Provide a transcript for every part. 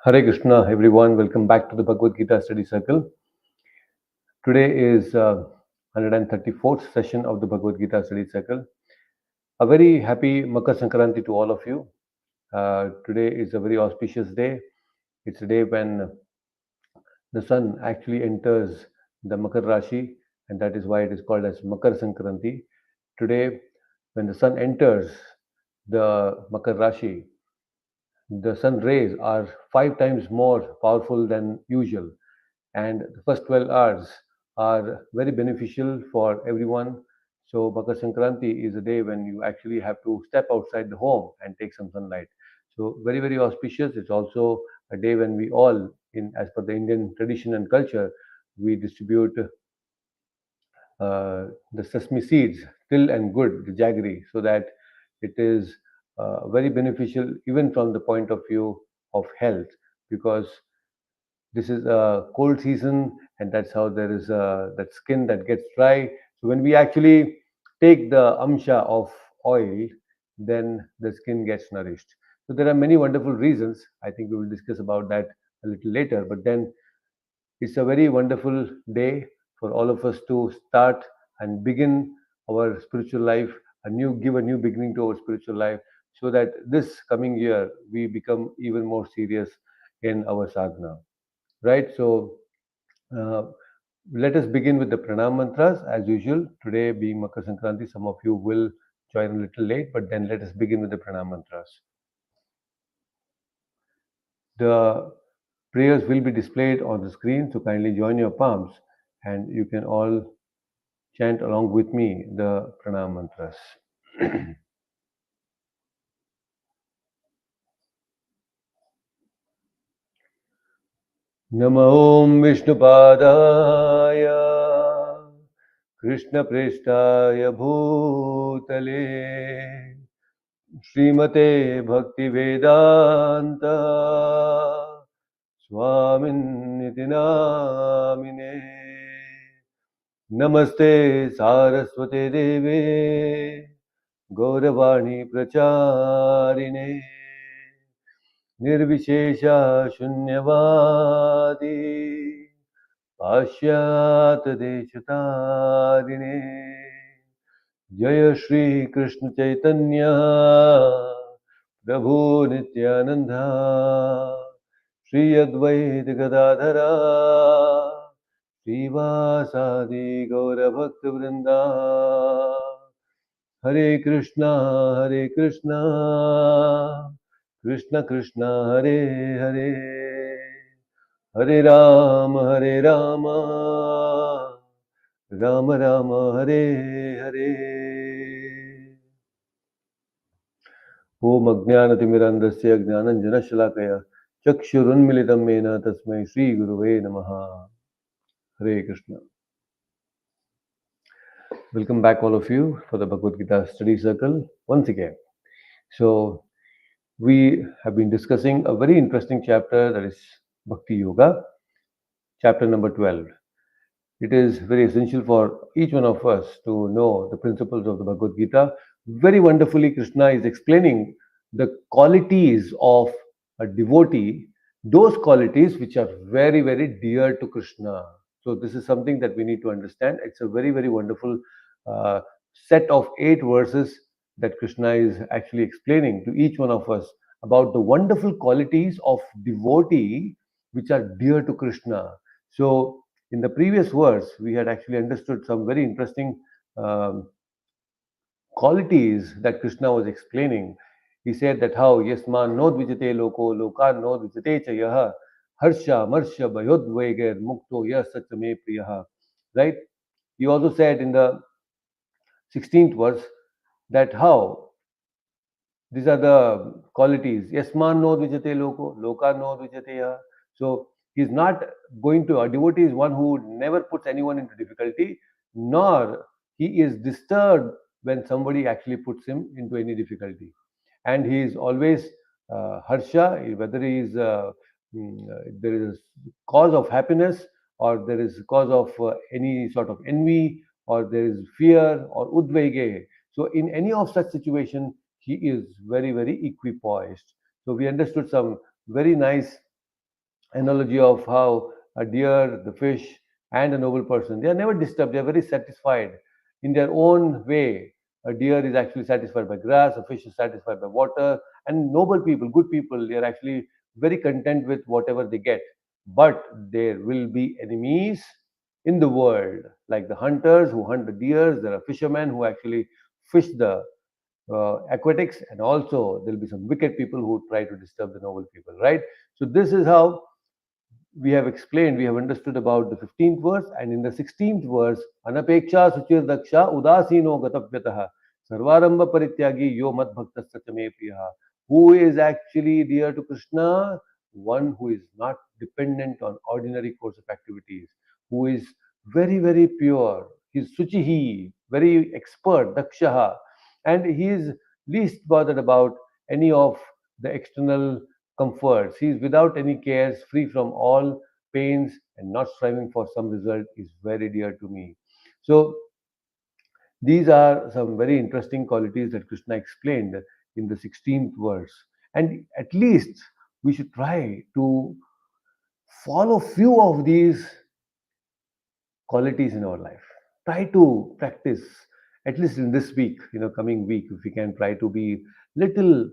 Hare Krishna, everyone. Welcome back to the Bhagavad Gita Study Circle. Today is 134th session of the Bhagavad Gita Study Circle. A very happy Makar Sankranti to all of you. Today is a very auspicious day. It's a day when the sun actually enters the Makar Rashi, and that is why it is called as Makar Sankranti. Today, when the sun enters the Makar Rashi, the sun rays are 5 times more powerful than usual, and the first 12 hours are very beneficial for everyone. So Makar Sankranti is a day when you actually have to step outside the home and take some sunlight. So very auspicious. It's also a day when we all, in as per the Indian tradition and culture, we distribute the sesame seeds, till and good, the jaggery, so that it is very beneficial even from the point of view of health, because this is a cold season, and that's how there is that skin that gets dry. So when we actually take the amsha of oil, then the skin gets nourished. So there are many wonderful reasons. I think we will discuss about that a little later, but then it's a very wonderful day for all of us to start and begin our spiritual life, give a new beginning to our spiritual life, so that this coming year we become even more serious in our sadhana. Right? So uh, let us begin with the pranam mantras as usual. Today being Makar Sankranti, some of you will join a little late, but then let us begin with the pranam mantras. The prayers will be displayed on the screen, so kindly join your palms and you can all chant along with me the pranam mantras. Namo Om Vishnupadaya Krishnapreshtaya Bhutale Srimate Bhaktivedanta Swaminiti Namine Namaste Saraswate Deve Gauravani Pracharine Nirvishesha Shunyavadi Pashyat Deshatarine Jaya Shri Krishna Chaitanya Prabhu Nityananda Shri Advaita Gadadhara Srivasadi Gaura Bhakta Vrinda Hare Krishna Krishna Krishna Hare Hare Hare Rama Rama Rama Hare Hare Om Ajnanatimirandasya Jnananjanashalakaya Chakshurunmilitam Mena Tasmai Shri Guruve Namaha. Hare Krishna. Welcome back, all of you, for the Bhagavad Gita Study Circle once again. So, we have been discussing a very interesting chapter, that is Bhakti Yoga, chapter number 12. It is very essential for each one of us to know the principles of the Bhagavad Gita. Very wonderfully, Krishna is explaining the qualities of a devotee, those qualities which are very dear to Krishna. So, this is something that we need to understand. It's a very wonderful uh, set of 8 verses that Krishna is actually explaining to each one of us about the wonderful qualities of devotee which are dear to Krishna. So, in the previous verse, we had actually understood some very interesting um, qualities that Krishna was explaining. He said that how yasman no dvijate loko loka no dvijate cha yaha harsha marsha bhayodvaiger mukto yah satyame priyaha. Right? He also said in the 16th verse that how these are the qualities. Yasman no dvijate loko, loka no dvijate yaha. So he's not going to, a devotee is one who never puts anyone into difficulty, nor he is disturbed when somebody actually puts him into any difficulty. And he is always harsha, whether he is there is a cause of happiness, or there is cause of any sort of envy, or there is fear or udvege. So in any of such situation, he is very equipoised. So we understood some very nice analogy of how a deer, the fish, and a noble person, they are never disturbed. They are very satisfied in their own way. A deer is actually satisfied by grass, a fish is satisfied by water, and noble people, good people, they are actually very content with whatever they get. But there will be enemies in the world, like the hunters who hunt the deers, there are fishermen who actually fish the aquatics, and also there'll be some wicked people who try to disturb the noble people, right? So this is how we have explained, we have understood about the 15th verse, and in the 16th verse, Anapeksha Suchir Daksha Udasino Gatapyataha Sarvaramba Parityagi Yo Mat Bhaktas Sachame Priyaha. Who is actually dear to Krishna? One who is not dependent on ordinary course of activities, who is very, very pure. He's Suchihi, very expert, Dakshaha, and he is least bothered about any of the external comforts. He is without any cares, free from all pains, and not striving for some result is very dear to me. So, these are some very interesting qualities that Krishna explained in the 16th verse. And at least we should try to follow few of these qualities in our life. Try to practice at least in this week, coming week, if we can try to be little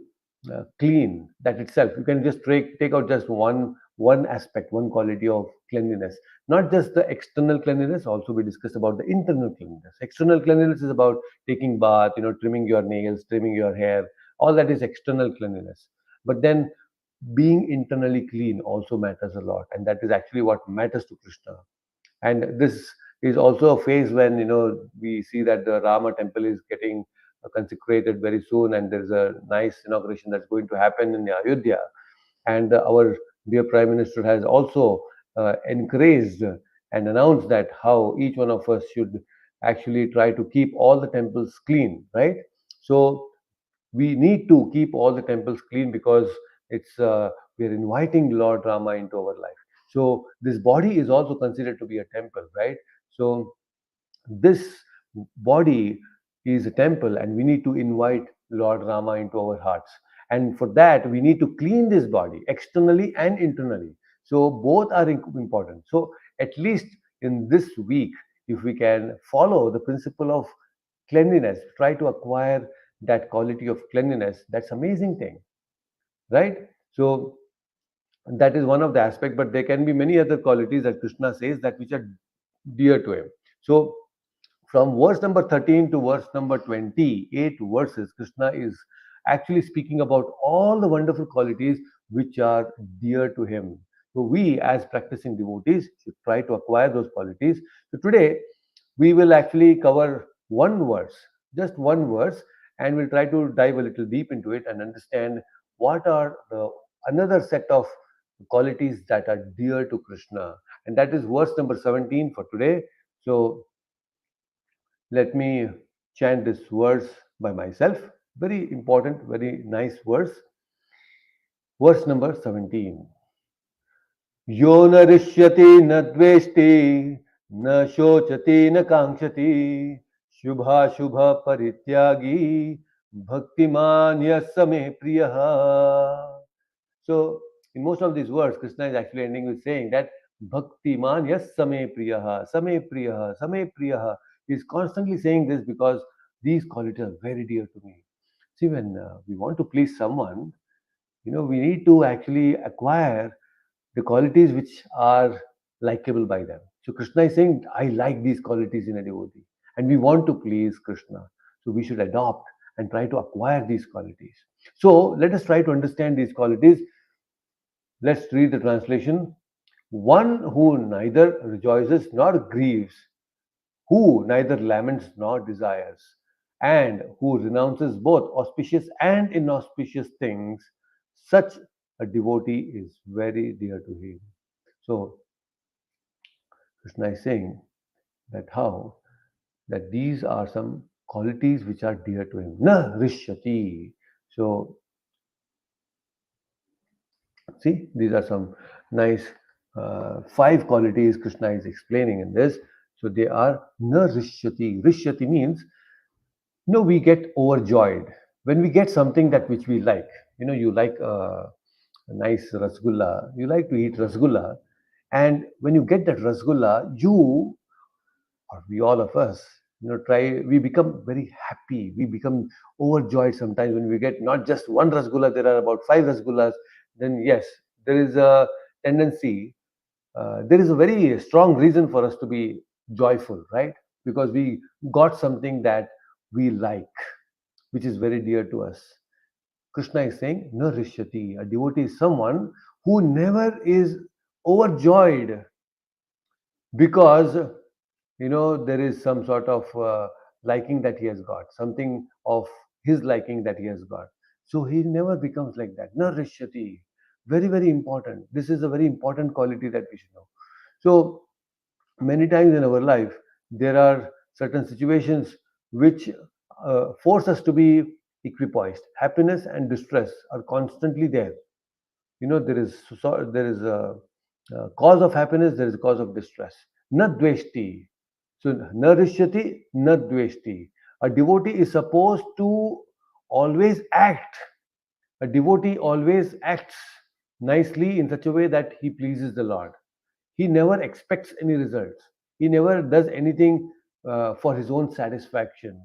clean. That itself, you can just take out just one aspect, one quality of cleanliness. Not just the external cleanliness. Also, we discussed about the internal cleanliness. External cleanliness is about taking bath, trimming your nails, trimming your hair. All that is external cleanliness. But then being internally clean also matters a lot, and that is actually what matters to Krishna. And this is also a phase when we see that the Rama temple is getting consecrated very soon, and there's a nice inauguration that's going to happen in Ayodhya. And our dear Prime Minister has also encouraged and announced that how each one of us should actually try to keep all the temples clean, right? So we need to keep all the temples clean, because it's we are inviting Lord Rama into our life. So this body is also considered to be a temple, right? So this body is a temple, and we need to invite Lord Rama into our hearts. And for that, we need to clean this body externally and internally. So both are important. So at least in this week, if we can follow the principle of cleanliness, try to acquire that quality of cleanliness, that's amazing thing, right? So that is one of the aspect, but there can be many other qualities that Krishna says that which are dear to him. So from verse number 13 to verse number 28 verses, Krishna is actually speaking about all the wonderful qualities which are dear to him. So we as practicing devotees should try to acquire those qualities. So today we will actually cover one verse, just one verse, and we'll try to dive a little deep into it and understand what are the another set of qualities that are dear to Krishna. And that is verse number 17 for today. So let me chant this verse by myself. Very important, very nice verse. Verse number 17. यो न रिष्यति न द्वेष्टि न शोचति न कांक्षति शुभाशुभ परित्यागी भक्तिमान यः स मे प्रियः. So, in most of these words, Krishna is actually ending with saying that Bhaktiman yes Same Priyaha, Same Priyaha, Same Priyaha. He is constantly saying this because these qualities are very dear to me. See, when we want to please someone, we need to actually acquire the qualities which are likable by them. So Krishna is saying, I like these qualities in a devotee, and we want to please Krishna. So we should adopt and try to acquire these qualities. So let us try to understand these qualities. Let's read the translation. One who neither rejoices nor grieves, who neither laments nor desires, and who renounces both auspicious and inauspicious things, such a devotee is very dear to him. So Krishna is saying that how that these are some qualities which are dear to him. Na rishyati. So see, these are some nice five qualities Krishna is explaining in this. So they are na rishyati. Rishyati means we get overjoyed when we get something that which we like. You like nice rasgulla. You like to eat rasgulla, and when you get that rasgulla, you or we all of us, we become very happy. We become overjoyed sometimes when we get not just one rasgulla. There are about five rasgullas. Then yes, there is a tendency. There is a very strong reason for us to be joyful, right? Because we got something that we like, which is very dear to us. Krishna is saying, "No rishyati." A devotee is someone who never is overjoyed because there is some sort of liking that he has got, something of his liking that he has got. So he never becomes like that. Na rishyati. Very, very important. This is a very important quality that we should know. So many times in our life, there are certain situations which force us to be equipoised. Happiness and distress are constantly there. There is a cause of happiness, there is a cause of distress. Na dveshti. So na rishyati, na dveshti. A devotee is supposed to always act. A devotee always acts nicely in such a way that he pleases the Lord. He never expects any results. He never does anything for his own satisfaction.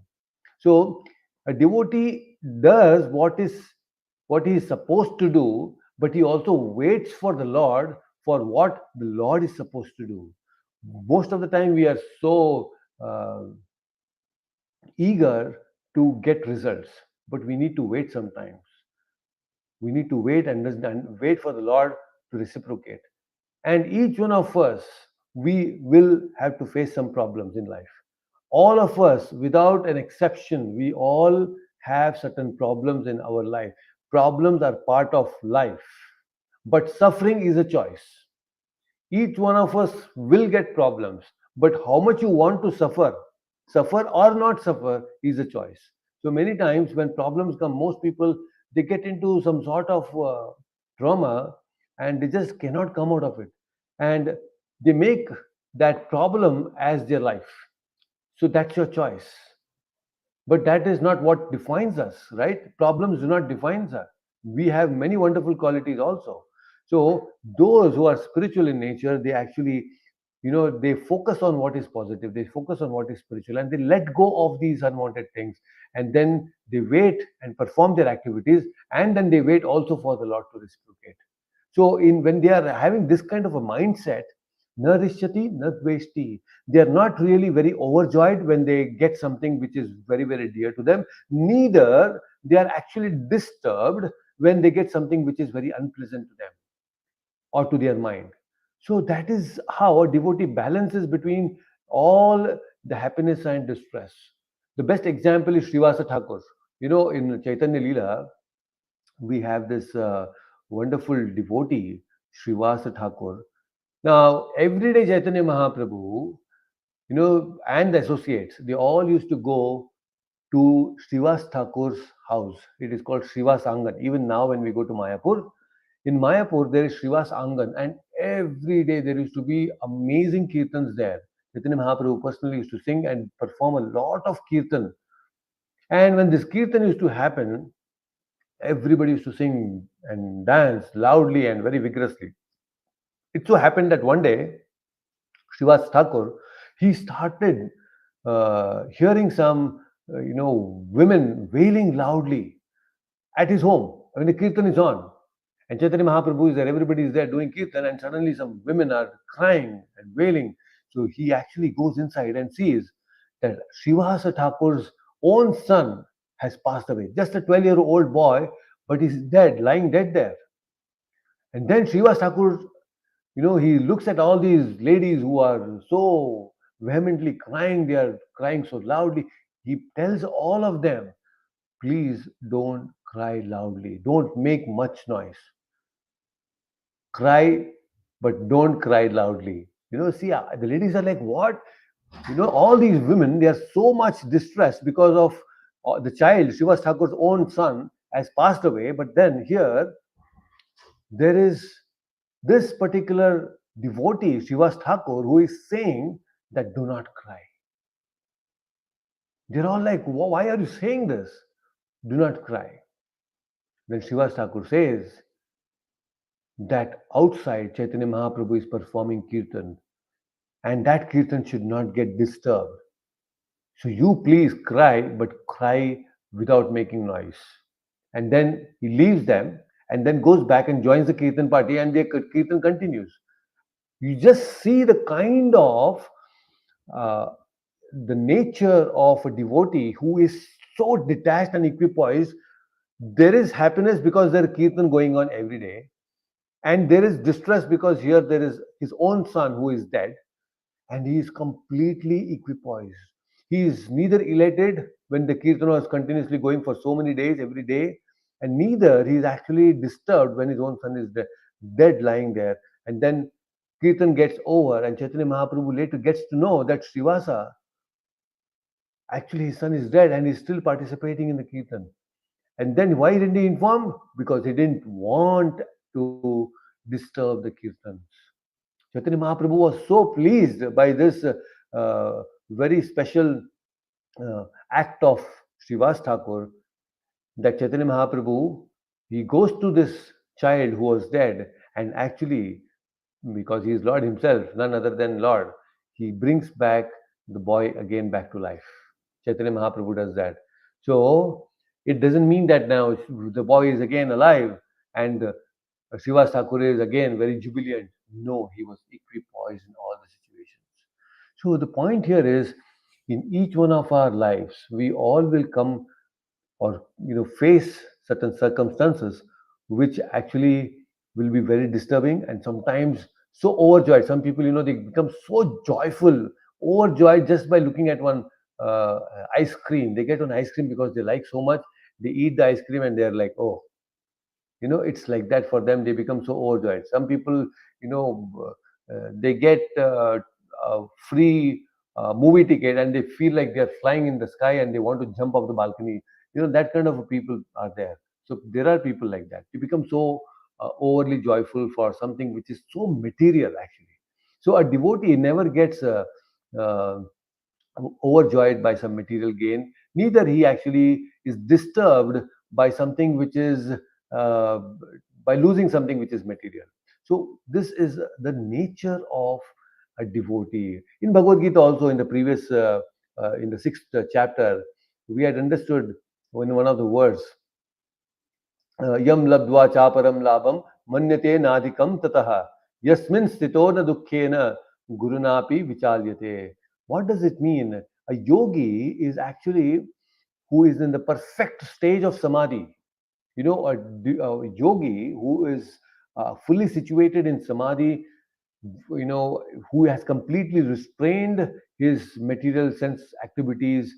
So a devotee does what he is supposed to do, but he also waits for the Lord for what the Lord is supposed to do. Most of the time, we are so eager to get results, but we need to wait sometimes. We need to wait and wait for the Lord to reciprocate. And each one of us, we will have to face some problems in life. All of us, without an exception, we all have certain problems in our life. Problems are part of life, but suffering is a choice. Each one of us will get problems, but how much you want to suffer or not suffer, is a choice. So many times when problems come, most people, they get into some sort of trauma, and they just cannot come out of it, and they make that problem as their life. So that's your choice, but that is not what defines us, right? Problems do not define us. We have many wonderful qualities also. So those who are spiritual in nature, they actually, they focus on what is positive, they focus on what is spiritual, and they let go of these unwanted things, and then they wait and perform their activities, and then they wait also for the Lord to reciprocate. So in when they are having this kind of a mindset, na rishyati na dveshti, they are not really very overjoyed when they get something which is very, very dear to them. Neither they are actually disturbed when they get something which is very unpleasant to them or to their mind. So that is how a devotee balances between all the happiness and distress. The best example is Srivasa Thakur. In Chaitanya Leela, we have this wonderful devotee, Srivasa Thakur. Now, every day Chaitanya Mahaprabhu, and the associates, they all used to go to Srivas Thakur's house. It is called Srivas Angan. Even now, when we go to Mayapur, in Mayapur, there is Srivas Angan, and every day there used to be amazing kirtans there. Chaitanya Mahaprabhu personally used to sing and perform a lot of kirtan. And when this kirtan used to happen, everybody used to sing and dance loudly and very vigorously. It so happened that one day, Srivas Thakur, he started hearing some, women wailing loudly at his home. I mean, the kirtan is on, and Chaitanya Mahaprabhu is there. Everybody is there doing kirtan, and suddenly some women are crying and wailing. So he actually goes inside and sees that Srivasa Thakur's own son has passed away. Just a 12-year-old boy, but he's dead, lying dead there. And then Srivas Thakur, he looks at all these ladies who are so vehemently crying, they are crying so loudly. He tells all of them, please don't cry loudly, don't make much noise. Cry, but don't cry loudly. See, the ladies are like, what? All these women, they are so much distressed because of the child, Srivas Thakur's own son, has passed away. But then here, there is this particular devotee, Srivas Thakur, who is saying that do not cry. They're all like, why are you saying this? Do not cry. Then Srivas Thakur says, that outside Chaitanya Mahaprabhu is performing kirtan, and that kirtan should not get disturbed. So you please cry, but cry without making noise. And then he leaves them and then goes back and joins the kirtan party, and the kirtan continues. You just see the kind of uh, the nature of a devotee who is so detached and equipoised. There is happiness because there is kirtan going on every day, and there is distress because here there is his own son who is dead, and he is completely equipoised. He is neither elated when the kirtan was continuously going for so many days every day, and neither he is actually disturbed when his own son is dead lying there. And then kirtan gets over, and Chaitanya Mahaprabhu later gets to know that Srivasa, actually his son is dead and he's still participating in the kirtan. And then why didn't he inform? Because he didn't want to disturb the kirtans. Chaitanya Mahaprabhu was so pleased by this very special act of Srivas Thakur that Chaitanya Mahaprabhu, he goes to this child who was dead, and actually, because he is Lord himself, none other than Lord, he brings back the boy again back to life. Chaitanya Mahaprabhu does that. So it doesn't mean that now the boy is again alive and Srivas Thakur is again very jubilant. No, he was equipoised in all the situations. So the point here is, in each one of our lives, we all will come or face certain circumstances which actually will be very disturbing and sometimes so overjoyed. Some people, they become so joyful, overjoyed just by looking at one uh, ice cream. They get an ice cream because they like so much. They eat the ice cream and they're like, oh, it's like that for them. They become so overjoyed. Some people, they get a free movie ticket and they feel like they're flying in the sky and they want to jump off the balcony. That kind of people are there. So there are people like that. You become so overly joyful for something which is so material actually. So a devotee never gets uh, overjoyed by some material gain. Neither he actually is disturbed by something which is uh, by losing something which is material. So this is the nature of a devotee. In Bhagavad Gita, also in the previous, in the sixth chapter, we had understood in one of the words, yam labdva chaparam labam manyate nadikam tataha yasmin sthito na dukkhena gurunapi vichalyate. What does it mean? A yogi is actually who is in the perfect stage of samadhi. A yogi who is fully situated in samadhi, who has completely restrained his material sense activities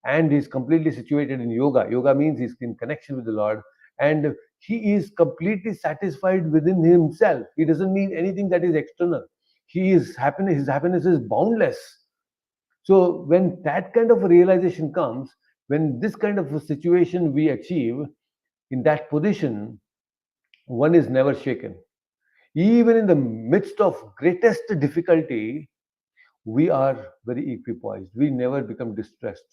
and is completely situated in yoga. Yoga means he's in connection with the Lord, and he is completely satisfied within himself. He doesn't need anything that is external. His happiness is boundless. So when that kind of a realization comes, when this kind of a situation we achieve, in that position, one is never shaken. Even in the midst of greatest difficulty, we are very equipoised. We never become distressed.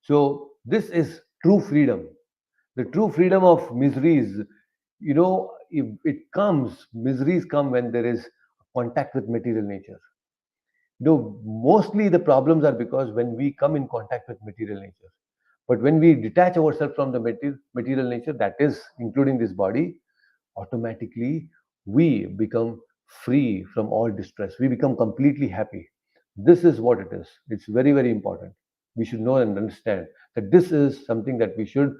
So this is true freedom. The true freedom of miseries, if it comes, miseries come when there is contact with material nature. Mostly the problems are because when we come in contact with material nature. But when we detach ourselves from the material nature, that is including this body, automatically we become free from all distress. We become completely happy. This is what it is. It's very, very important. We should know and understand that this is something that we should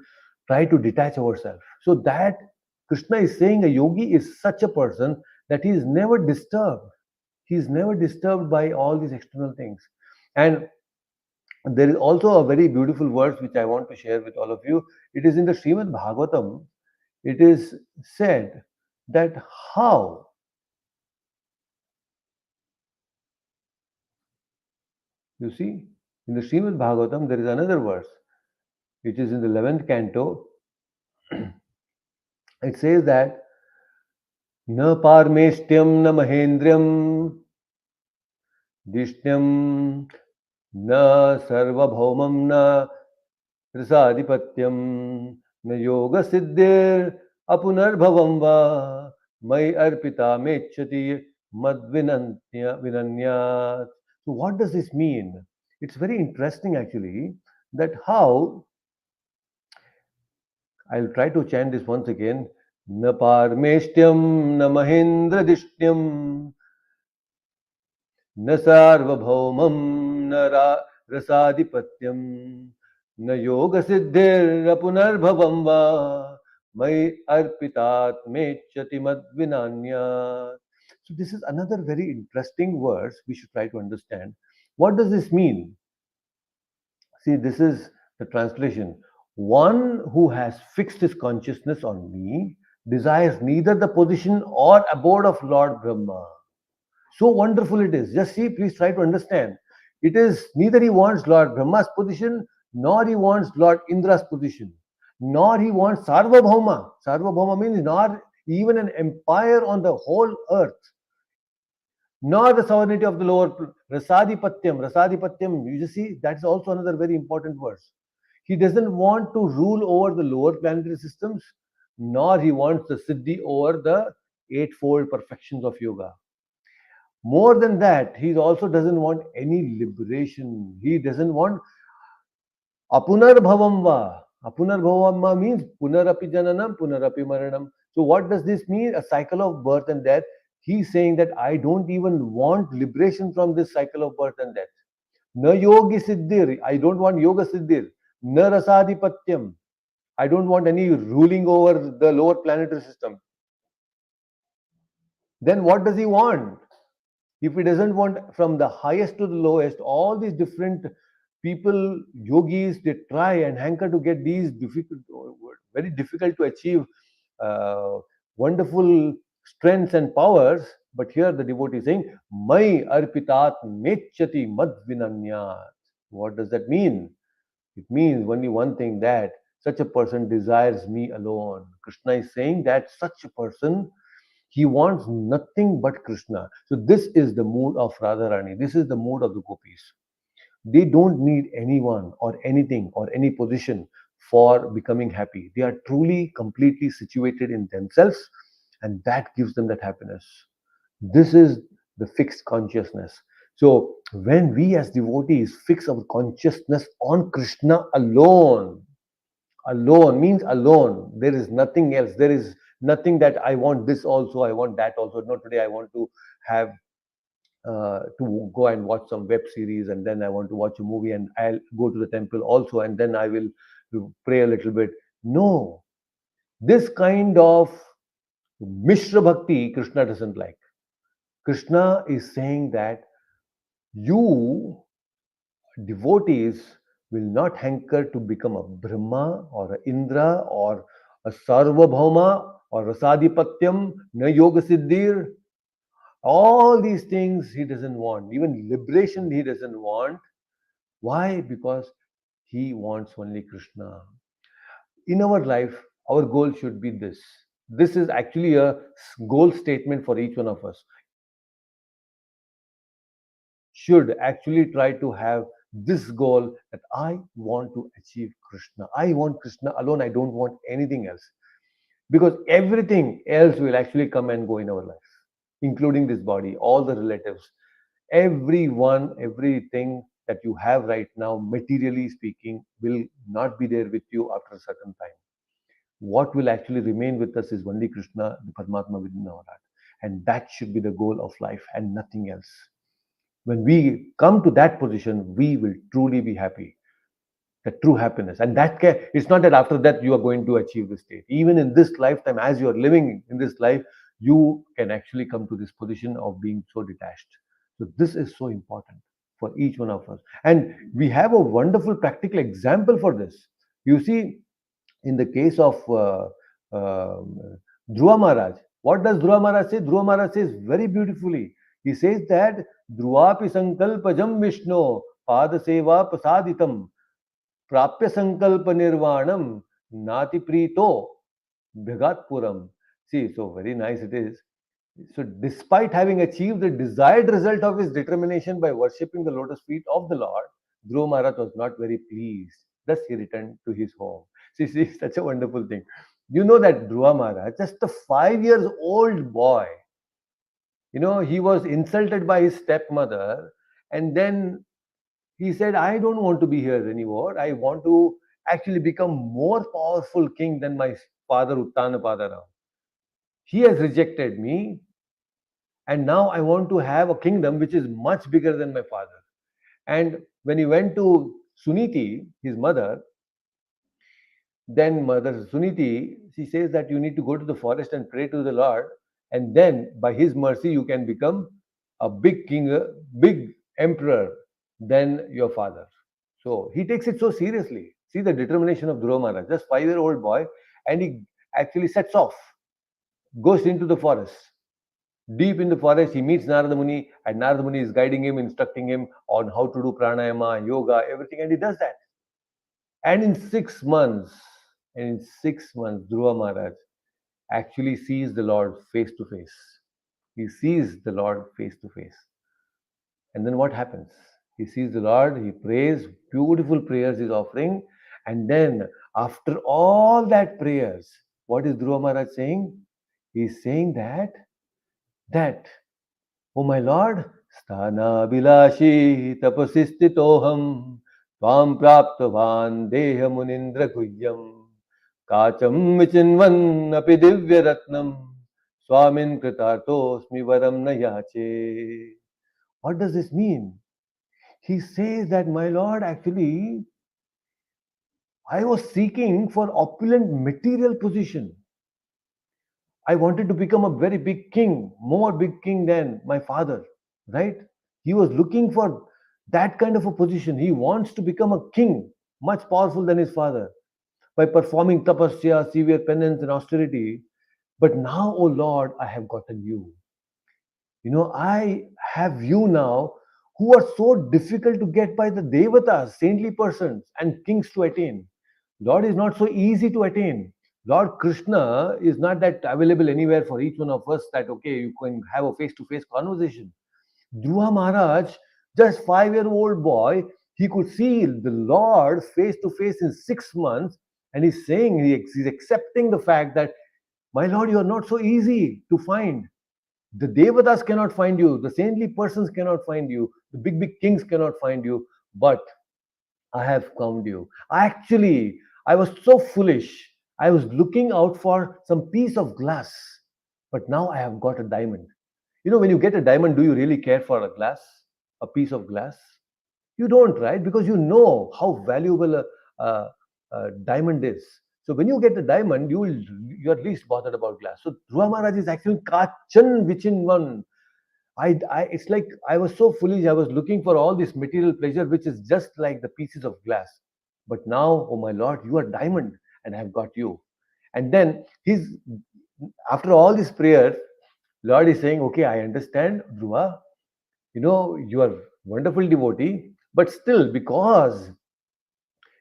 try to detach ourselves. So that Krishna is saying a yogi is such a person that he is never disturbed. He is never disturbed by all these external things. And there is also a very beautiful verse which I want to share with all of you. It is in the Srimad Bhagavatam. It is said that how, you see, in the Srimad Bhagavatam, there is another verse, which is in the 11th canto. It says that na parmeshtyam na mahendryam dishyam na sarvabhaumam na rasadhipatyam na yoga siddhir apunarbhavam va Mai arpita mechati madvinanya vinanyat. So what does this mean? It's very interesting actually that how I'll try to chant this once again. Na parmeshtyam na mahendra dishtyam न सार्वभौमं न रसाधिपत्यं न योगसिद्धिर्न वा मयि अर्पितात्मेच्छति मद्विनान्यात्. So this is another very interesting verse we should try to understand. What does this mean? See, this is the translation. One who has fixed his consciousness on me desires neither the position or abode of Lord Brahma. So wonderful it is. Just see, please try to understand. It is neither he wants Lord Brahma's position, nor he wants Lord Indra's position, nor he wants Sarvabhauma. Sarvabhauma means not even an empire on the whole earth, nor the sovereignty of the lower Rasadipatyam. Rasadipatyam, you just see, that's also another very important verse. He doesn't want to rule over the lower planetary systems, nor he wants the Siddhi over the eightfold perfections of yoga. More than that, he also doesn't want any liberation. He doesn't want apunarbhavamva. Apunarbhavamva means punarapi jananam, punarapi maranam. So what does this mean? A cycle of birth and death. He's saying that I don't even want liberation from this cycle of birth and death. Na yogi siddhir. I don't want yoga siddhir. Na rasadhipatyam. I don't want any ruling over the lower planetary system. Then what does he want? If he doesn't want from the highest to the lowest, all these different people, yogis, they try and hanker to get these difficult, very difficult to achieve uh, wonderful strengths and powers. But here the devotee is saying, Mai arpitat mechati madvinanyat. What does that mean? It means only one thing, that such a person desires me alone. Krishna is saying that such a person, he wants nothing but Krishna. So this is the mood of Radharani. This is the mood of the gopis. They don't need anyone or anything or any position for becoming happy. They are truly, completely situated in themselves, and that gives them that happiness. This is the fixed consciousness. So when we as devotees fix our consciousness on Krishna alone, alone means alone. There is nothing else. There is nothing that I want this also, I want that also. No, today I want to have to go and watch some web series, and then I want to watch a movie, and I'll go to the temple also, and then I will pray a little bit. No, this kind of Mishra Bhakti Krishna doesn't like. Krishna is saying that you devotees will not hanker to become a Brahma or a Indra or a Sarvabhauma or a Sadhipatyam, na Yoga Siddhir. All these things he doesn't want. Even liberation he doesn't want. Why? Because he wants only Krishna. In our life, our goal should be this. This is actually a goal statement for each one of us. Should actually try to have this goal, that I want to achieve Krishna. I want Krishna alone. I don't want anything else. Because everything else will actually come and go in our life, including this body, all the relatives, everyone, everything that you have right now, materially speaking, will not be there with you after a certain time. What will actually remain with us is only Krishna, the Paramatma within our heart. And that should be the goal of life and nothing else. When we come to that position, we will truly be happy, the true happiness. And that it's not that after that you are going to achieve the state. Even in this lifetime, as you are living in this life, you can actually come to this position of being so detached. So this is so important for each one of us. And we have a wonderful practical example for this. You see, in the case of Dhruva Maharaj, what does Dhruva Maharaj say? Dhruva Maharaj says very beautifully. He says that Dhruvapi sankalpajam Vishnu pada seva pasaditam prapya sankalpa nirvanam nati prito bhagatpuram. See, so very nice it is. So, despite having achieved the desired result of his determination by worshipping the lotus feet of the Lord, Dhruva Maharaj was not very pleased. Thus, he returned to his home. See, such a wonderful thing. You know that Dhruva Maharaj, just a 5 years old boy, he was insulted by his stepmother, and then he said, I don't want to be here anymore. I want to actually become more powerful king than my father Uttanapada Ram. He has rejected me, and now I want to have a kingdom which is much bigger than my father. And when he went to Suniti, his mother, then Mother Suniti, she says that you need to go to the forest and pray to the Lord, and then by His mercy you can become a big king, a big emperor than your father. So he takes it so seriously. See the determination of Dhruva Maharaj, just 5 year old boy, and he actually sets off, goes into the forest. Deep in the forest, he meets Narada Muni, and Narada Muni is guiding him, instructing him on how to do pranayama, yoga, everything, and he does that. And in 6 months, Dhruva Maharaj actually sees the Lord face to face. He sees the Lord face to face. And then what happens? He sees the Lord, he prays, beautiful prayers he's offering. And then, after all that prayers, what is Dhruva Maharaj saying? He's saying that O my Lord, sthana bilashi tapasistitoham tvam praptavan deha munindra guhyam kacham vichinvan api divya ratnam swamin kritartosmi varam nayache. What does this mean? He says that, my Lord, actually, I was seeking for opulent material position. I wanted to become a very big king, more big king than my father, right? He was looking for that kind of a position. He wants to become a king, much powerful than his father, by performing tapasya, severe penance, and austerity. But now, O Lord, I have gotten you. I have you now who are so difficult to get by the devatas, saintly persons, and kings to attain. Lord is not so easy to attain. Lord Krishna is not that available anywhere for each one of us that, okay, you can have a face to face conversation. Dhruva Maharaj, just 5 year old boy, he could see the Lord face to face in 6 months, and he's saying, he's accepting the fact that, my Lord, you are not so easy to find. The devatas cannot find you, the saintly persons cannot find you, the big, big kings cannot find you, but I have found you. Actually, I was so foolish. I was looking out for some piece of glass, but now I have got a diamond. When you get a diamond, do you really care for a glass, a piece of glass? You don't, right? Because you know how valuable a diamond is. So when you get the diamond, you're at least bothered about glass. So Dhruva Maharaj is actually kachan vichin one. It's like I was so foolish. I was looking for all this material pleasure, which is just like the pieces of glass. But now, oh my Lord, you are diamond, and I have got you. And then after all these prayers, Lord is saying, okay, I understand, Dhruva. You are wonderful devotee, but still, because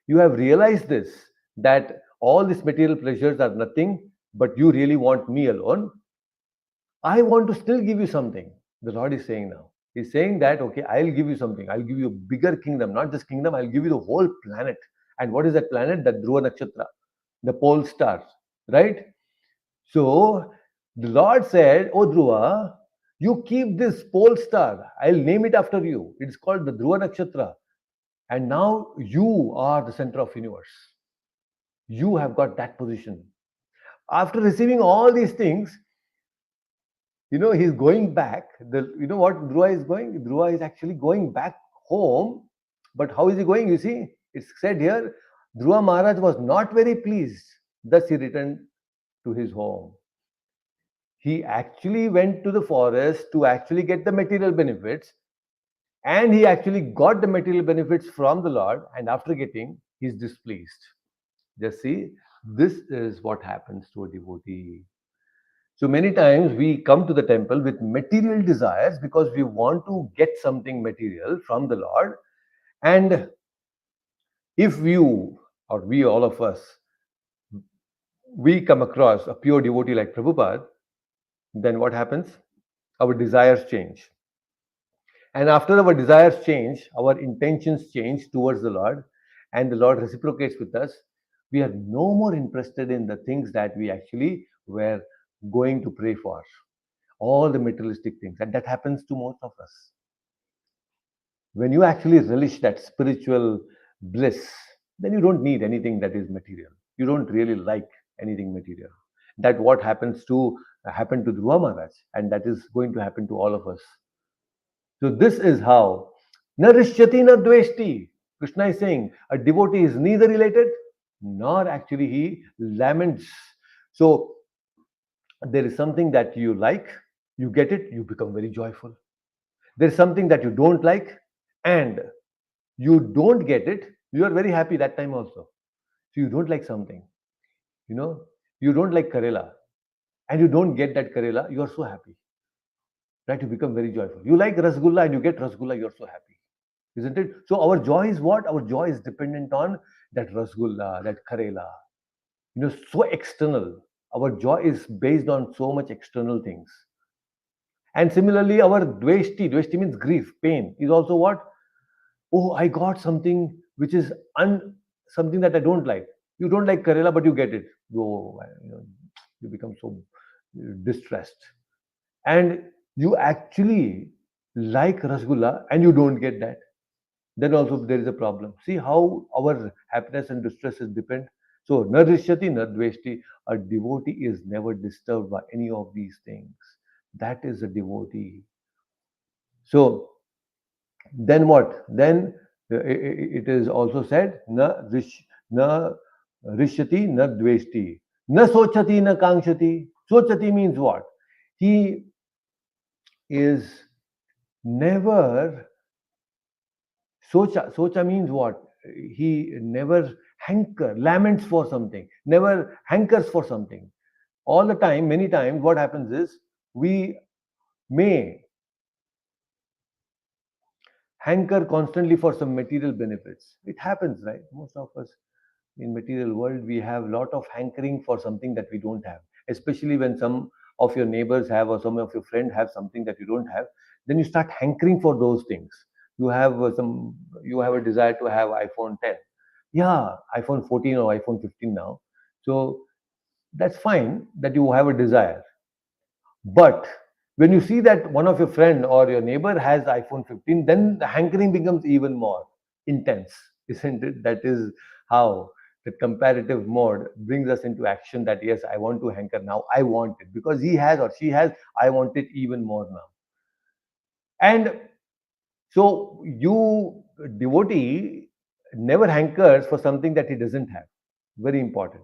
you have realized this, that all these material pleasures are nothing, but you really want me alone, I want to still give you something. The Lord is saying now. He's saying that, okay, I'll give you something. I'll give you a bigger kingdom, not just kingdom, I'll give you the whole planet. And what is that planet? That Dhruva Nakshatra, the pole star, right? So the Lord said, oh Dhruva, you keep this pole star. I'll name it after you. It's called the Dhruva Nakshatra. And now you are the center of universe. You have got that position. After receiving all these things, he's going back. What Dhruva is going? Dhruva is actually going back home. But how is he going? You see, it's said here, Dhruva Maharaj was not very pleased. Thus he returned to his home. He actually went to the forest to actually get the material benefits, and he actually got the material benefits from the Lord, and after getting, he's displeased. Just see, this is what happens to a devotee. So many times we come to the temple with material desires because we want to get something material from the Lord. And if you, or we, all of us, we come across a pure devotee like Prabhupada, then what happens? Our desires change. And after our desires change, our intentions change towards the Lord, and the Lord reciprocates with us. We are no more interested in the things that we actually were going to pray for, all the materialistic things. And that happens to most of us. When you actually relish that spiritual bliss, then you don't need anything that is material. You don't really like anything material. That what happens to happen to Dhruva Maharaj, and that is going to happen to all of us. So this is how na rishyati na dveshti. Krishna is saying a devotee is neither related nor actually he laments. So there is something that you like, you get it, you become very joyful. There is something that you don't like, and you don't get it, you are very happy that time also. So you don't like something, you know, you don't like Karela, and you don't get that Karela, you are so happy, right? You become very joyful. You like Rasgulla and you get Rasgulla, you are so happy, isn't it? So our joy is what? Our joy is dependent on that Rasgulla, that Karela, so external. Our joy is based on so much external things. And similarly, our dveshti means grief, pain, is also what? Oh, I got something which is something that I don't like. You don't like Karela, but you get it. Oh, you become so distressed. And you actually like Rasgulla and you don't get that. Then also there is a problem. See how our happiness and distress is depend. So, na rishyati, na dveshti. A devotee is never disturbed by any of these things. That is a devotee. So, then what? Then it is also said, na rishyati, na dveshti. Na sochati, na kangshati. Sochati means what? He is never socha means what? He never laments for something, never hankers for something. All the time, many times, what happens is we may hanker constantly for some material benefits. It happens, right? Most of us in material world, we have a lot of hankering for something that we don't have. Especially when some of your neighbors have or some of your friends have something that you don't have, then you start hankering for those things. You have you have a desire to have iPhone 10. Yeah, iPhone 14 or iPhone 15 now. So that's fine that you have a desire. But when you see that one of your friend or your neighbor has iPhone 15, then the hankering becomes even more intense, isn't it? That is how the comparative mode brings us into action that yes, I want to hanker now. I want it because he has or she has. I want it even more now. And so you devotee never hankers for something that he doesn't have. Very important.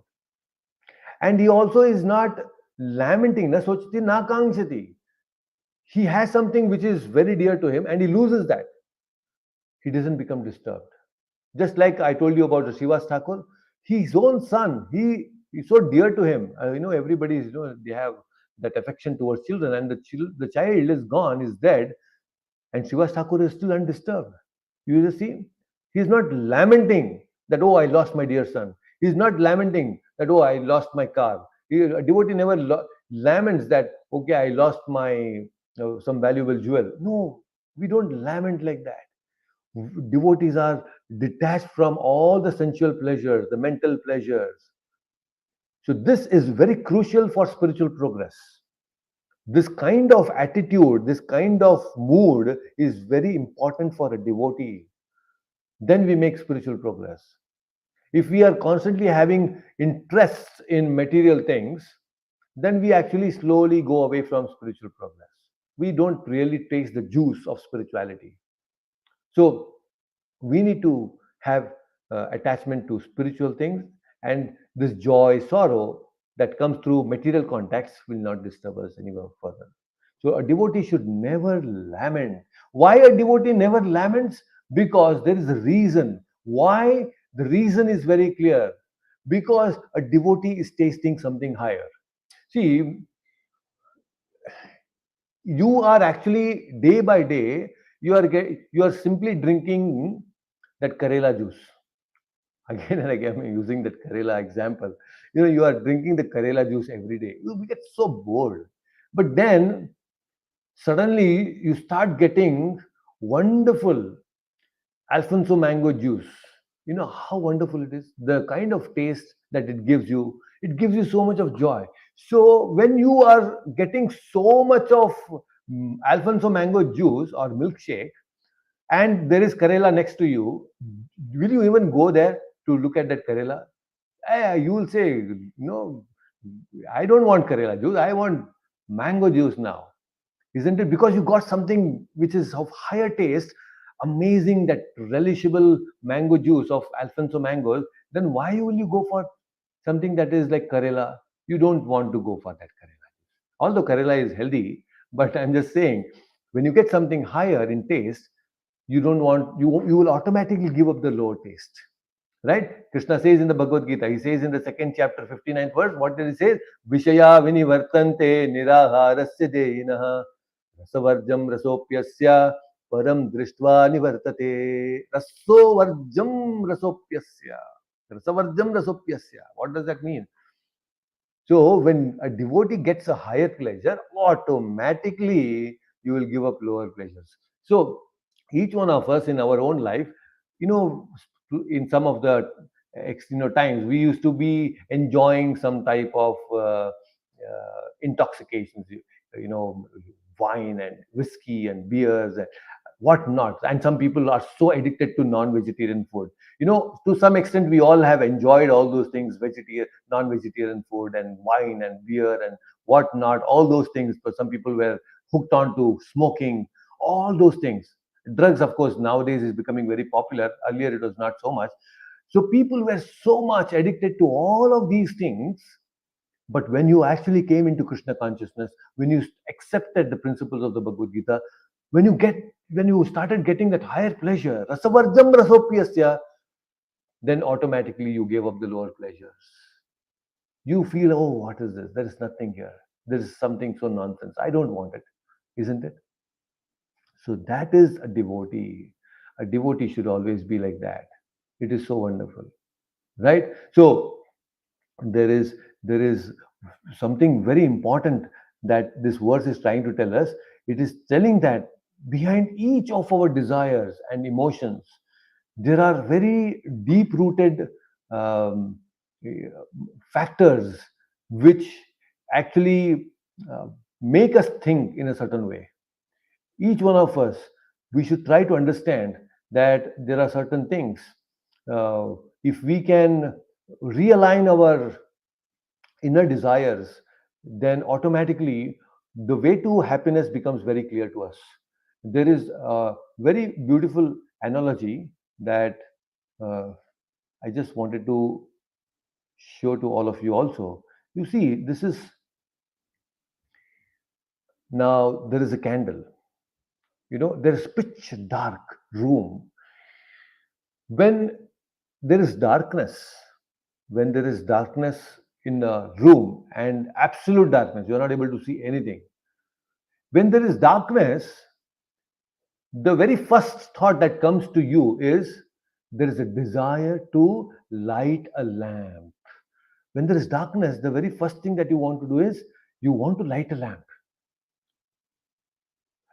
And he also is not lamenting. Na sochati na kangshati. He has something which is very dear to him and he loses that. He doesn't become disturbed. Just like I told you about the Srivas Thakur, his own son, he is so dear to him. Everybody is, they have that affection towards children, and the child is gone, is dead, and Srivas Thakur is still undisturbed. You just see, he is not lamenting that, oh, I lost my dear son. He is not lamenting that, oh, I lost my car. A devotee never laments that, okay, I lost my some valuable jewel. No, we don't lament like that. Devotees are detached from all the sensual pleasures, the mental pleasures. So, this is very crucial for spiritual progress. This kind of attitude, this kind of mood is very important for a devotee. Then we make spiritual progress. If we are constantly having interests in material things, then we actually slowly go away from spiritual progress. We don't really taste the juice of spirituality. So we need to have attachment to spiritual things, and this joy, sorrow that comes through material contacts will not disturb us any further. So a devotee should never lament. Why a devotee never laments? Because there is a reason. Why? The reason is very clear. Because a devotee is tasting something higher. See, you are actually day by day, you are simply drinking that Karela juice. Again and again, I'm using that Karela example. You are drinking the Karela juice every day. You get so bored. But then suddenly you start getting wonderful Alfonso mango juice. You know how wonderful it is, the kind of taste that it gives you so much of joy. So when you are getting so much of Alfonso mango juice or milkshake, and there is Karela next to you, will you even go there to look at that Karela? You will say, no, I don't want Karela juice, I want mango juice now. Isn't it? Because you got something which is of higher taste, amazing, that relishable mango juice of Alfonso mangoes, then why will you go for something that is like Karela? You don't want to go for that Karela. Although Karela is healthy, but I'm just saying, when you get something higher in taste, you will automatically give up the lower taste. Right? Krishna says in the Bhagavad Gita, he says in the second chapter, 59th verse, what did he say? Vishaya vinivartante niraharasya deyinaha rasavarjam rasopyasya param drishtva nivartate. Rasovarjam rasopyasya. Rasavarjam rasopyasya. What does that mean? So when a devotee gets a higher pleasure, automatically you will give up lower pleasures. So each one of us in our own life, you know, in some of the times we used to be enjoying some type of intoxications, you know, wine and whiskey and beers and whatnot. And some people are so addicted to non-vegetarian food. You know, to some extent, we all have enjoyed all those things, vegetarian, non-vegetarian food and wine and beer and whatnot, all those things. But some people were hooked on to smoking, all those things. Drugs, of course, nowadays is becoming very popular. Earlier, it was not so much. So people were so much addicted to all of these things. But when you actually came into Krishna consciousness, when you accepted the principles of the Bhagavad Gita, when you started getting that higher pleasure, rasavarjam rasopyasya, then automatically you gave up the lower pleasures. You feel, oh, what is this? There is nothing here. There is something so nonsense. I don't want it, isn't it? So that is a devotee. A devotee should always be like that. It is so wonderful, right? So there is something very important that this verse is trying to tell us. It is telling that behind each of our desires and emotions, there are very deep rooted um, factors which actually uh, make us think in a certain way. Each one of us, we should try to understand that there are certain things. If we can realign our inner desires, then automatically the way to happiness becomes very clear to us. There is a very beautiful analogy that uh, I just wanted to show to all of you also. You see, this is now there is a candle. You know, there is pitch dark room. When there is darkness, when there is darkness in a room and absolute darkness, you are not able to see anything. When there is darkness, the very first thought that comes to you is there is a desire to light a lamp. When there is darkness, the very first thing that you want to do is you want to light a lamp.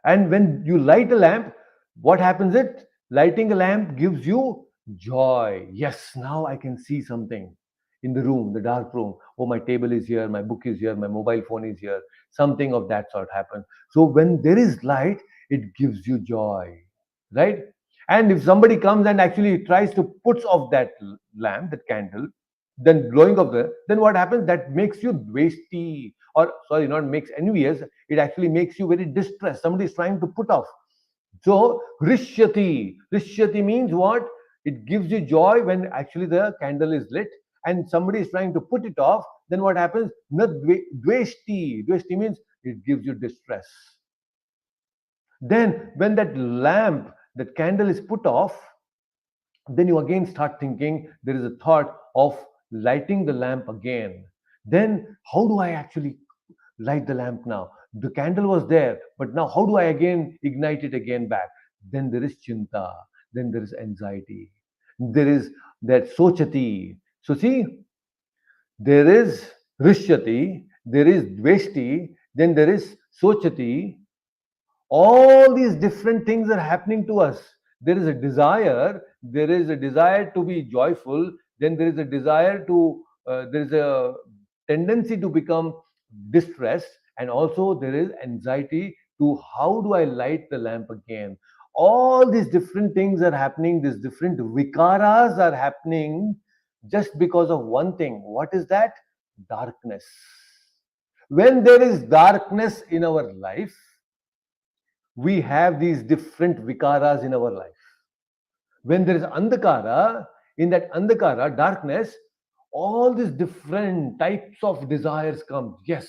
And when you light a lamp, what happens is lighting a lamp gives you joy. Yes, now I can see something in the room, the dark room. Oh, my table is here, my book is here, my mobile phone is here. Something of that sort happens. So when there is light, it gives you joy, right? And if somebody comes and actually tries to put off that lamp, that candle, then blowing of then what happens? That makes you wasty, or sorry, not makes envious. It actually makes you very distressed. Somebody is trying to put off. So rishyati means what? It gives you joy when actually the candle is lit, and somebody is trying to put it off. Then what happens? Dveshti means it gives you distress. Then when that lamp, that candle is put off, then you again start thinking, there is a thought of lighting the lamp again. Then how do I actually light the lamp now? The candle was there, but now how do I again ignite it again back? Then there is chinta, then there is anxiety, there is that sochati. So see, there is rishyati, there is dveshti, then there is sochati. All these different things are happening to us. There is a desire, there is a desire to be joyful, then there is a desire to, there is a tendency to become distressed, and also there is anxiety to how do I light the lamp again. All these different things are happening, these different vikaras are happening just because of one thing. What is that? Darkness. When there is darkness in our life, we have these different vikaras in our life. When there is andhakara, in that andhakara, darkness, all these different types of desires come. Yes,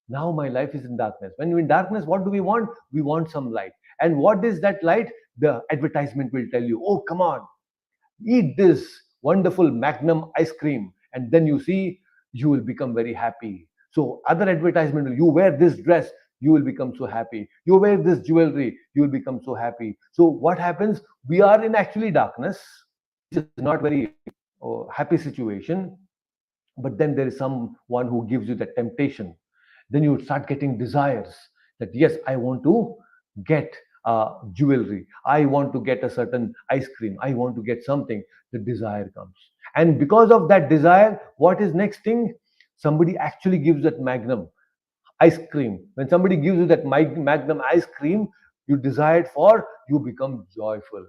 now my life is in darkness. When we're in darkness, what do we want? We want some light. And what is that light? The advertisement will tell you, oh, come on, eat this wonderful magnum ice cream, and then you see, you will become very happy. So other advertisement will, you wear this dress, you will become so happy. You wear this jewelry, you will become so happy. So what happens? We are in actually darkness, which is not very happy situation. But then there is someone who gives you that temptation. Then you start getting desires, that yes, I want to get jewelry, I want to get a certain ice cream, I want to get something. The desire comes, and because of that desire, what is next thing? Somebody actually gives that magnum ice cream. When somebody gives you that magnum ice cream you desired for, you become joyful.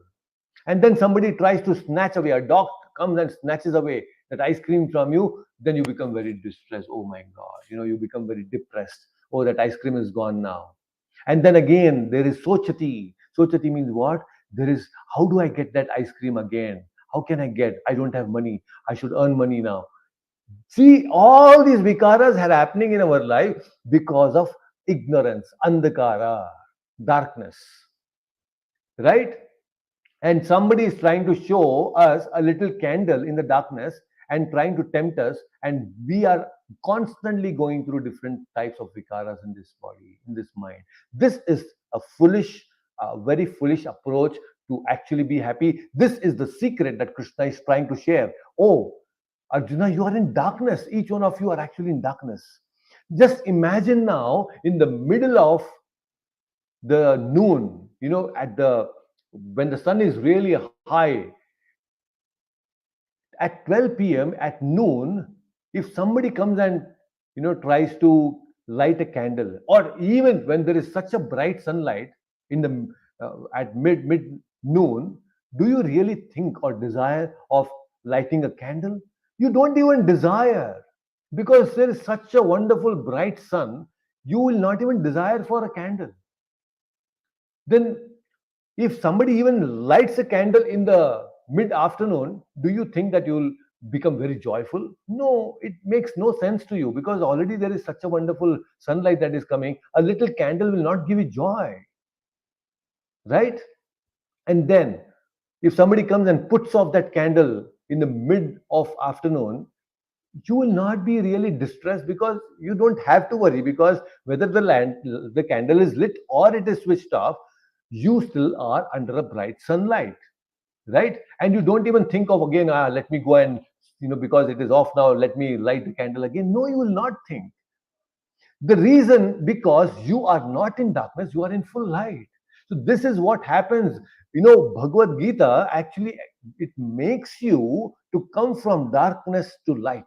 And then somebody tries to snatch away, a dog comes and snatches away that ice cream from you, then you become very distressed. Oh my God, you become very depressed. Oh, that ice cream is gone now. And then again, there is sochati. Sochati means what? There is, how do I get that ice cream again? How can I get? I don't have money. I should earn money now. See, all these vikaras are happening in our life because of ignorance, andhakara, darkness, right? And somebody is trying to show us a little candle in the darkness and trying to tempt us, and we are constantly going through different types of vikaras in this body, in this mind. This is a foolish, very foolish approach to actually be happy. This is the secret that Krishna is trying to share. Oh, Arjuna, you are in darkness. Each one of you are actually in darkness. Just imagine now, in the middle of the noon, at the when the sun is really high, at 12 p.m., at noon, if somebody comes and tries to light a candle, or even when there is such a bright sunlight in the at mid noon, do you really think or desire of lighting a candle? You don't even desire, because there is such a wonderful bright sun. You will not even desire for a candle. Then if somebody even lights a candle in the mid afternoon, do you think that you'll become very joyful? No, it makes no sense to you, because already there is such a wonderful sunlight that is coming. A little candle will not give you joy, right? And then if somebody comes and puts off that candle in the mid of afternoon, you will not be really distressed, because you don't have to worry, because whether the candle is lit or it is switched off, you still are under a bright sunlight, right? And you don't even think of, again, let me go and, because it is off now, let me light the candle again. No, you will not think. The reason, because you are not in darkness, you are in full light. So this is what happens. Bhagavad Gita actually, it makes you to come from darkness to light.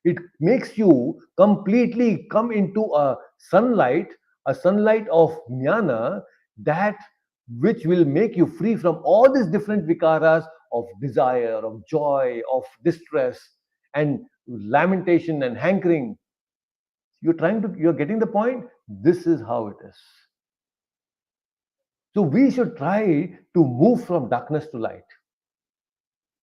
It makes you completely come into a sunlight of jnana, that which will make you free from all these different vikaras of desire, of joy, of distress, and lamentation and hankering. You're getting the point? This is how it is. So we should try to move from darkness to light,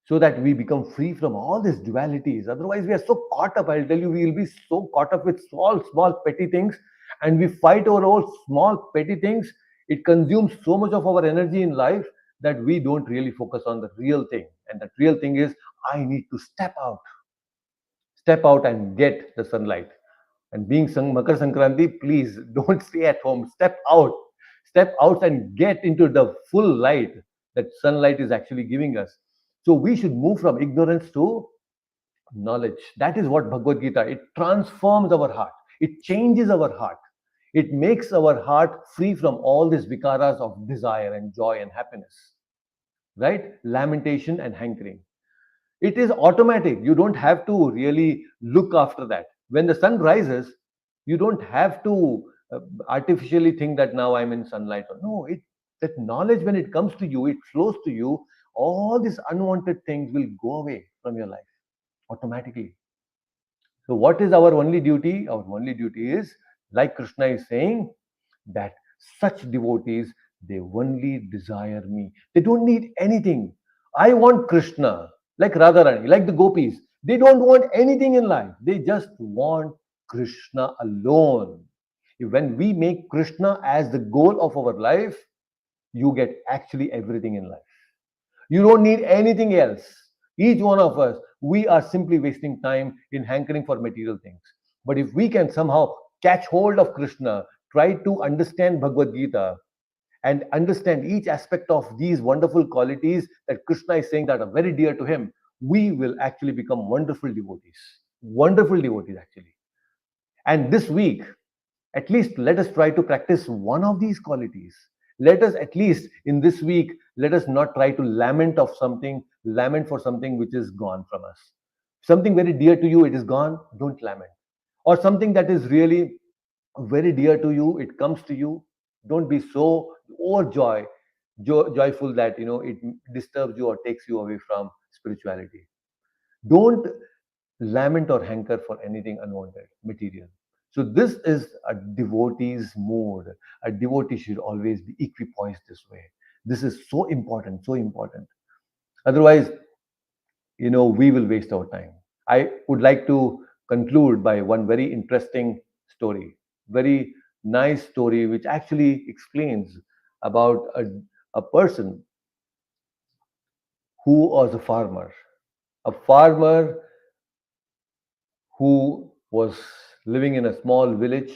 so that we become free from all these dualities. Otherwise, we are so caught up. I'll tell you, we will be so caught up with small petty things, and we fight over all small petty things. It consumes so much of our energy in life that we don't really focus on the real thing. And that real thing is, I need to step out and get the sunlight. And being Makar Sankranti, please don't stay at home. Step out and get into the full light that sunlight is actually giving us. So we should move from ignorance to knowledge. That is what Bhagavad Gita, it transforms our heart. It changes our heart. It makes our heart free from all these vikaras of desire and joy and happiness. right? Lamentation and hankering. It is automatic. You don't have to really look after that. When the sun rises, you don't have to artificially think that now I'm in sunlight. Or no, it that knowledge, when it comes to you, it flows to you. All these unwanted things will go away from your life automatically. So, what is our only duty? Our only duty is, like Krishna is saying, that such devotees, they only desire me. They don't need anything. I want Krishna, like Radharani, like the gopis. They don't want anything in life. They just want Krishna alone. When we make Krishna as the goal of our life, you get actually everything in life. You don't need anything else. Each one of us, we are simply wasting time in hankering for material things. But if we can somehow catch hold of Krishna, try to understand Bhagavad Gita, and understand each aspect of these wonderful qualities that Krishna is saying that are very dear to him, we will actually become wonderful devotees. Wonderful devotees, actually. And this week, at least let us try to practice one of these qualities. Let us, at least in this week, let us not try to lament for something which is gone from us. Something very dear to you, it is gone, don't lament. Or something that is really very dear to you, it comes to you, don't be so overjoy joyful that it disturbs you or takes you away from spirituality. Don't lament or hanker for anything unwanted, material. So this is a devotee's mood. A devotee should always be equipoised this way. This is so important, so important. Otherwise, we will waste our time. I would like to conclude by one very interesting story, very nice story, which actually explains about a person who was a farmer who was living in a small village,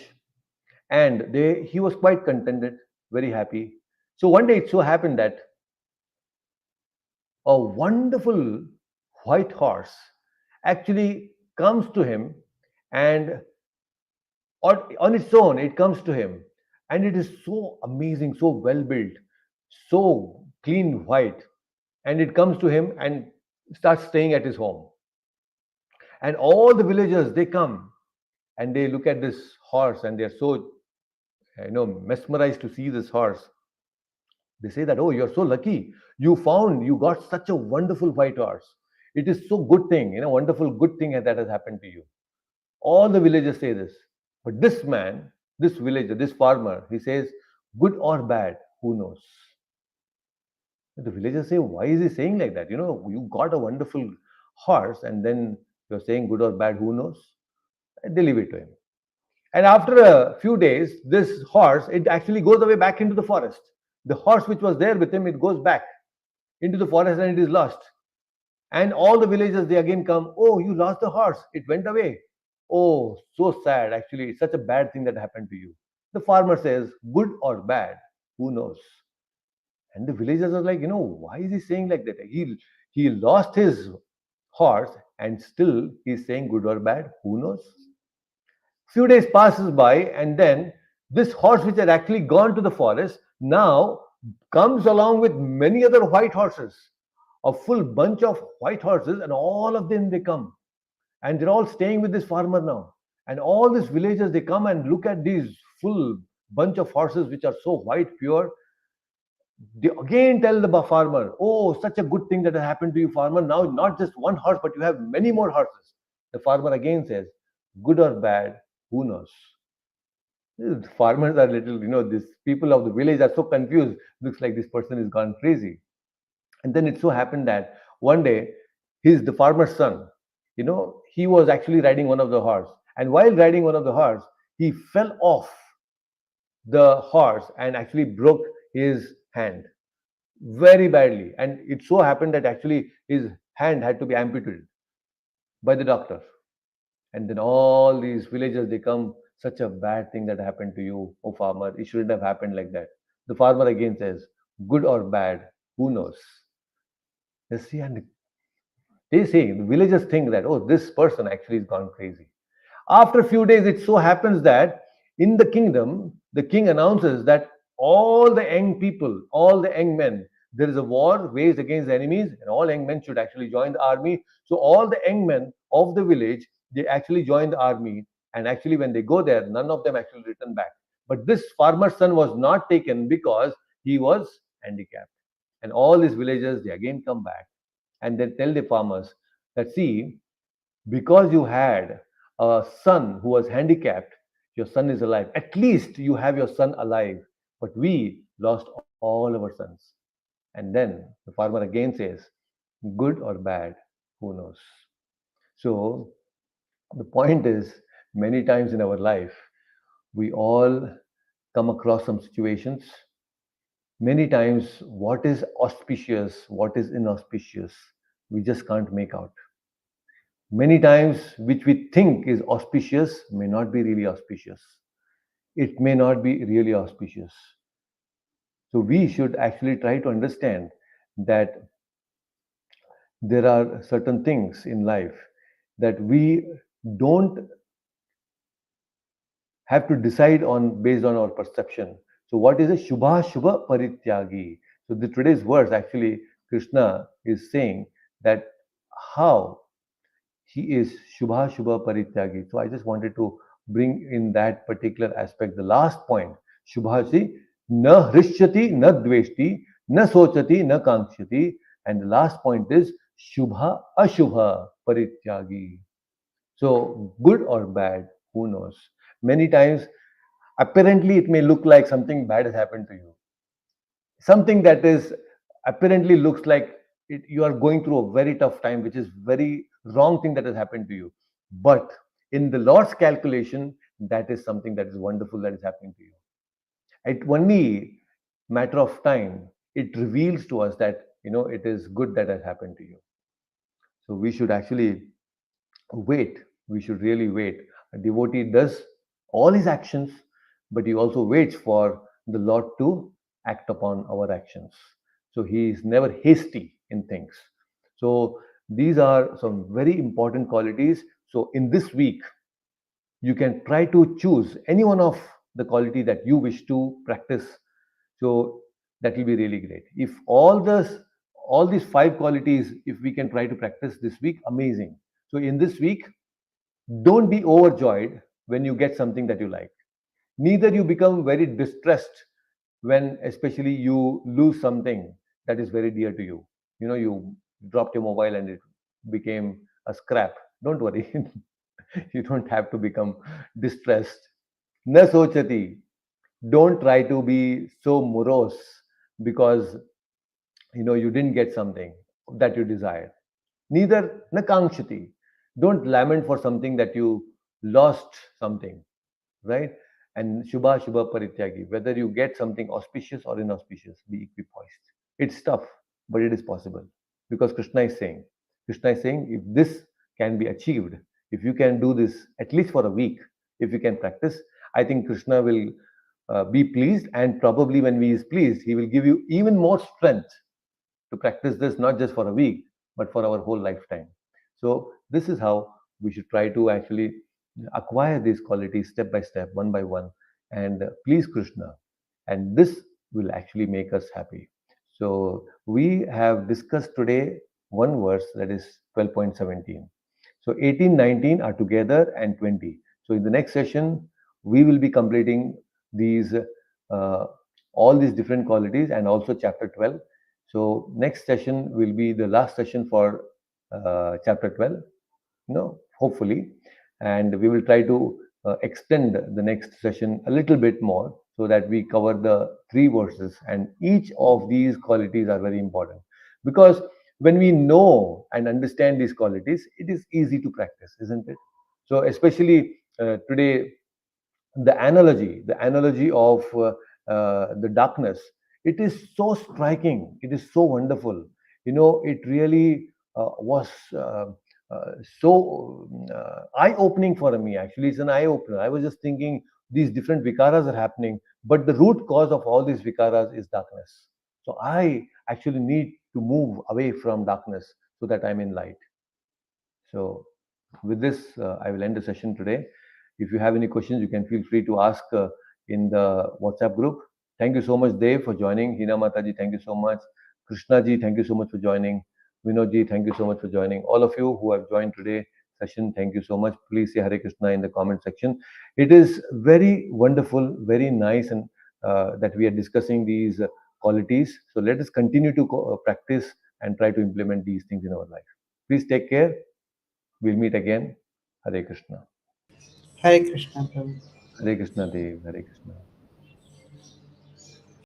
and he was quite contented, very happy. So one day it so happened that a wonderful white horse actually comes to him, and on its own it comes to him, and it is so amazing, so well built, so clean white, and it comes to him and starts staying at his home. And all the villagers, they come and they look at this horse, and they're so mesmerized to see this horse. They say that, oh, you're so lucky. You got such a wonderful white horse. It is so good thing, wonderful good thing that has happened to you. All the villagers say this. But this man, this villager, this farmer, he says, good or bad, who knows? The villagers say, why is he saying like that? You got a wonderful horse, and then you're saying good or bad, who knows? And they leave it to him. And after a few days, this horse, it actually goes away back into the forest. The horse which was there with him, it goes back into the forest and it is lost. And all the villagers, they again come, oh, you lost the horse. It went away. Oh, so sad. Actually, it's such a bad thing that happened to you. The farmer says, good or bad, who knows? And the villagers are like, why is he saying like that? He lost his horse and still he's saying good or bad, who knows? Few days passes by, and then this horse which had actually gone to the forest now comes along with many other white horses, a full bunch of white horses, and all of them they come, and they're all staying with this farmer now. And all these villagers, they come and look at these full bunch of horses which are so white, pure. They again tell the farmer, oh, such a good thing that has happened to you, farmer. Now not just one horse, but you have many more horses. The farmer again says, good or bad, who knows? The farmers are little, these people of the village are so confused. Looks like this person is gone crazy. And then it so happened that one day, the farmer's son, he was actually riding one of the horse. And while riding one of the horse, he fell off the horse and actually broke his hand very badly. And it so happened that actually his hand had to be amputated by the doctor. And then all these villagers, they come, such a bad thing that happened to you, oh farmer, it shouldn't have happened like that. The farmer again says, good or bad, who knows? You see, and they say, the villagers think that, oh, this person actually has gone crazy. After a few days, it so happens that in the kingdom, the king announces that all the young people, all the young men, there is a war waged against the enemies, and all young men should actually join the army. So all the young men of the village, they actually join the army, and actually when they go there, none of them actually return back. But this farmer's son was not taken because he was handicapped. And all these villagers, they again come back and they tell the farmers that, see, because you had a son who was handicapped, your son is alive. At least you have your son alive. But we lost all our sons. And then the farmer again says, good or bad, who knows? So the point is, many times in our life, we all come across some situations. Many times, what is auspicious, what is inauspicious, we just can't make out. Many times, which we think is auspicious may not be really auspicious. It may not be really auspicious. So, we should actually try to understand that there are certain things in life that we don't have to decide on based on our perception. So, what is a Shubha Shubha Parityagi? So, the today's verse actually, Krishna is saying that how he is Shubha Shubha Parityagi. So I just wanted to bring in that particular aspect. The last point, Shubhasi, na hrishyati, na dveshti, na sochati, na kankshati. And the last point is Shubha Ashubha Parityagi. So good or bad, who knows? Many times, apparently, it may look like something bad has happened to you, something that is apparently looks like you are going through a very tough time, which is very wrong thing that has happened to you. But in the Lord's calculation, that is something that is wonderful that is happening to you. It only matter of time. It reveals to us that it is good that has happened to you. So we should actually wait. We should really wait. A devotee does all his actions, but he also waits for the Lord to act upon our actions. So he is never hasty in things. So these are some very important qualities. So in this week, you can try to choose any one of the quality that you wish to practice. So that will be really great. If all these five qualities, if we can try to practice this week, amazing. So in this week, don't be overjoyed when you get something that you like. Neither you become very distressed when, especially, you lose something that is very dear to you. You dropped your mobile and it became a scrap. Don't worry. You don't have to become distressed. Na sochati. Don't try to be so morose because you didn't get something that you desire. Neither na kankshati. Don't lament for something that you lost something, right? And Shubha Shubha Parityagi, whether you get something auspicious or inauspicious, be equipoised. It's tough, but it is possible. Because Krishna is saying, if this can be achieved, if you can do this at least for a week, if you can practice, I think Krishna will be pleased, and probably when he is pleased, he will give you even more strength to practice this not just for a week, but for our whole lifetime. So, this is how we should try to actually acquire these qualities step by step, one by one, and please Krishna. And this will actually make us happy. So, we have discussed today one verse, that is 12.17. So 18, 19 are together, and 20. So in the next session, we will be completing these uh, all these different qualities and also chapter 12. So next session will be the last session for chapter 12, hopefully. And we will try to extend the next session a little bit more so that we cover the three verses. And each of these qualities are very important because when we know and understand these qualities, it is easy to practice, isn't it? So, especially today, the analogy of the darkness, it is so striking, it is so wonderful. It really was so eye-opening for me. Actually, it's an eye-opener. I was just thinking these different vikaras are happening, but the root cause of all these vikaras is darkness. So I actually need to move away from darkness so that I'm in light. So, with this, I will end the session today. If you have any questions, you can feel free to ask in the WhatsApp group. Thank you so much, Dave, for joining. Hina Mataji, thank you so much. Krishna ji, thank you so much for joining. Vinod ji, thank you so much for joining. All of you who have joined today session, thank you so much. Please say Hare Krishna in the comment section. It is very wonderful, very nice, and that we are discussing these qualities. So let us continue to practice and try to implement these things in our life. Please take care. We'll meet again. Hare Krishna. Hare Krishna, Prabhu. Hare Krishna Dev. Hare Krishna.